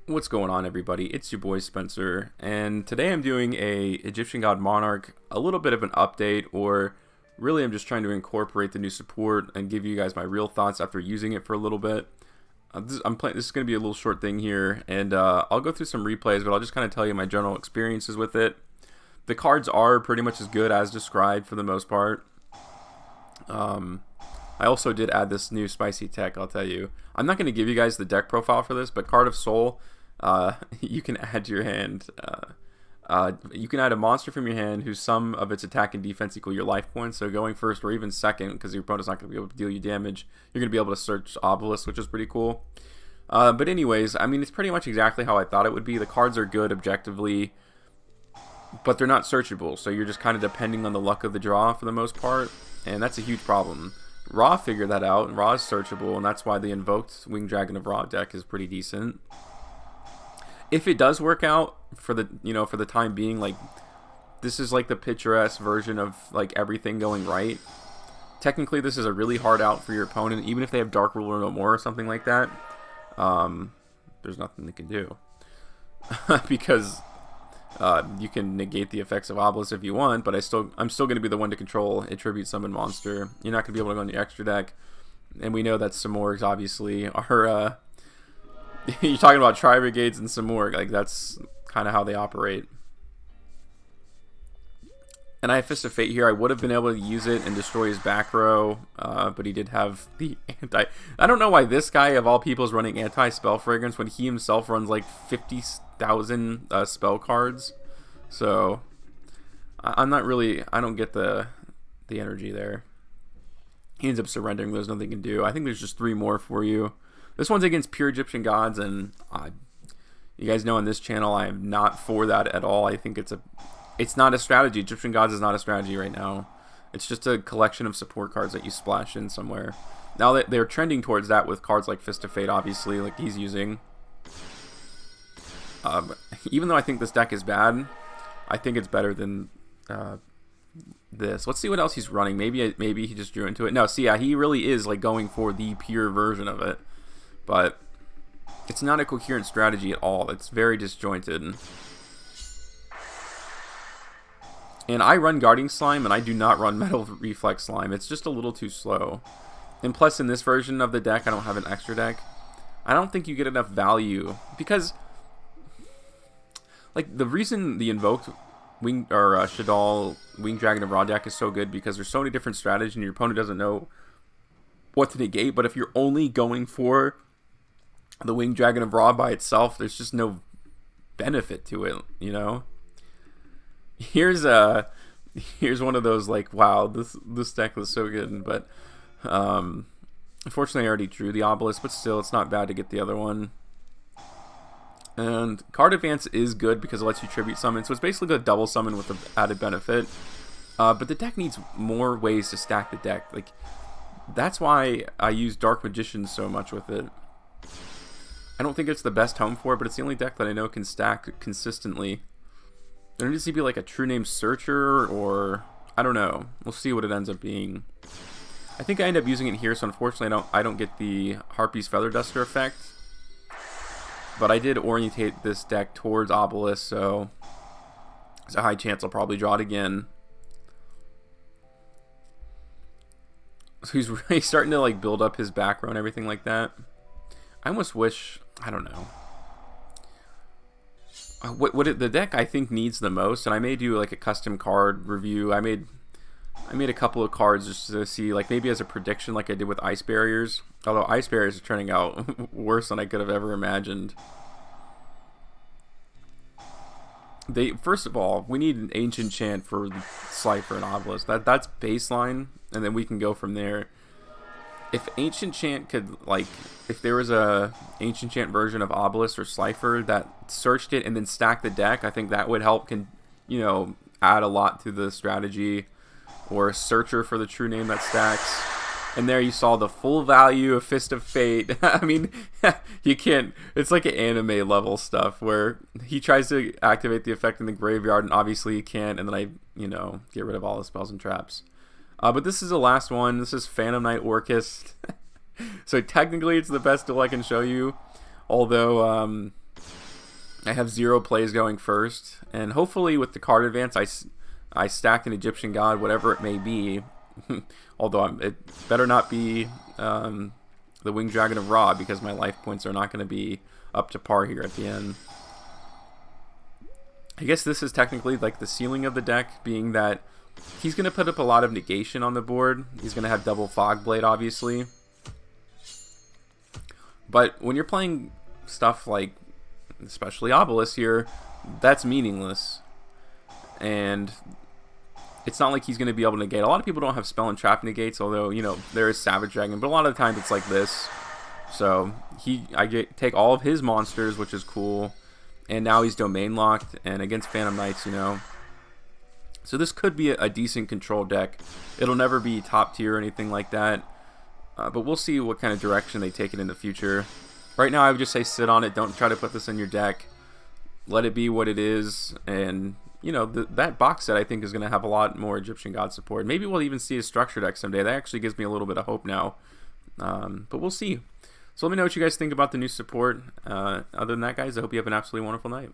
What's going on, everybody? It's your boy Spencer, and today I'm doing a Egyptian God Monarch, a little bit of an update, or really I'm just trying to incorporate the new support and give you guys my real thoughts after using it for a little bit. This is going to be a little short thing here, and I'll go through some replays, but I'll just kind of tell you my general experiences with it. The cards are pretty much as good as described for the most part. I also did add this new spicy tech, I'll tell you. I'm not going to give you guys the deck profile for this, but Card of Soul, you can add to your hand. You can add a monster from your hand whose sum of its attack and defense equal your life points. So going first or even second, because your opponent's not going to be able to deal you damage, you're going to be able to search Obelisk, which is pretty cool. But anyways, I mean, it's pretty much exactly how I thought it would be. The cards are good objectively, but they're not searchable. So you're just kind of depending on the luck of the draw for the most part, and that's a huge problem. Ra figured that out, and Ra is searchable, and that's why the invoked Winged Dragon of Ra deck is pretty decent. If it does work out for the for the time being, like this is like the picturesque version of like everything going right. Technically, this is a really hard out for your opponent, even if they have Dark Ruler no more or something like that. There's nothing they can do because you can negate the effects of Obelisk if you want, but I'm still going to be the one to control a tribute summon monster. You're not going to be able to go in your extra deck, and we know that Simorgs obviously are. You're talking about Tri Brigades and Simorg, like that's kind of how they operate. And I have Fist of Fate here. I would have been able to use it and destroy his back row, but he did have the anti. I don't know why this guy of all people is running anti-spell fragrance when he himself runs like 50,000 spell cards. So I'm not really. I don't get the energy there. He ends up surrendering. There's nothing he can do. I think there's just 3 more for you. This one's against pure Egyptian gods, and you guys know on this channel I am not for that at all. I think it's not a strategy. Egyptian gods is not a strategy right now. It's just a collection of support cards that you splash in somewhere. Now that they're trending towards that with cards like Fist of Fate, obviously, like he's using. Even though I think this deck is bad, I think it's better than this. Let's see what else he's running. Maybe he just drew into it. No, see, yeah, he really is like going for the pure version of it. But it's not a coherent strategy at all. It's very disjointed. And I run Guarding Slime, and I do not run Metal Reflex Slime. It's just a little too slow. And plus, in this version of the deck, I don't have an extra deck. I don't think you get enough value. Because, like, the reason the Invoked Shadal Winged Dragon of Ra deck is so good, because there's so many different strategies, and your opponent doesn't know what to negate. But if you're only going for the Winged Dragon of Ra by itself, there's just no benefit to it, you know? Here's one of those like, wow, this deck was so good, but unfortunately I already drew the Obelisk, but still it's not bad to get the other one. And Card Advance is good because it lets you tribute summon, so it's basically a double summon with the added benefit. But the deck needs more ways to stack the deck. Like, that's why I use Dark Magician so much with it. I don't think it's the best home for it, but it's the only deck that I know can stack consistently. There needs to be like a True Name Searcher, or I don't know. We'll see what it ends up being. I think I end up using it here, so unfortunately I don't get the Harpy's Feather Duster effect. But I did orientate this deck towards Obelisk, so there's a high chance I'll probably draw it again. So he's really starting to like build up his back row and everything like that. I almost wish, I don't know. The deck I think needs the most, and I may do like a custom card review. I made a couple of cards just to see, like maybe as a prediction, like I did with Ice Barriers. Although Ice Barriers are turning out worse than I could have ever imagined. First of all, we need an Ancient Chant for Slifer and Obelisk. That's baseline, and then we can go from there. If Ancient Chant could, like, if there was a Ancient Chant version of Obelisk or Slifer that searched it and then stacked the deck, I think that would help, add a lot to the strategy. Or a Searcher for the True Name that stacks. And there you saw the full value of Fist of Fate. I mean, you can't, it's like an anime level stuff where he tries to activate the effect in the graveyard and obviously he can't, and then I, get rid of all the spells and traps. But this is the last one. This is Phantom Knight Orcust. So technically it's the best duel I can show you. Although, I have 0 plays going first, and hopefully with the card advance, I stacked an Egyptian god, whatever it may be. Although it better not be the Winged Dragon of Ra, because my life points are not going to be up to par here at the end. I guess this is technically like the ceiling of the deck, being that he's going to put up a lot of negation on the board. He's going to have double Fog Blade, obviously. But when you're playing stuff like, especially Obelisk here, that's meaningless. And it's not like he's going to be able to negate. A lot of people don't have spell and trap negates, although, you know, there is Savage Dragon. But a lot of the times it's like this. So take all of his monsters, which is cool. And now he's domain locked, and against Phantom Knights, you know. So this could be a decent control deck. It'll never be top tier or anything like that. But we'll see what kind of direction they take it in the future. Right now, I would just say sit on it. Don't try to put this in your deck. Let it be what it is. And, you know, that box set, I think, is going to have a lot more Egyptian God support. Maybe we'll even see a structure deck someday. That actually gives me a little bit of hope now. But we'll see. So let me know what you guys think about the new support. Other than that, guys, I hope you have an absolutely wonderful night.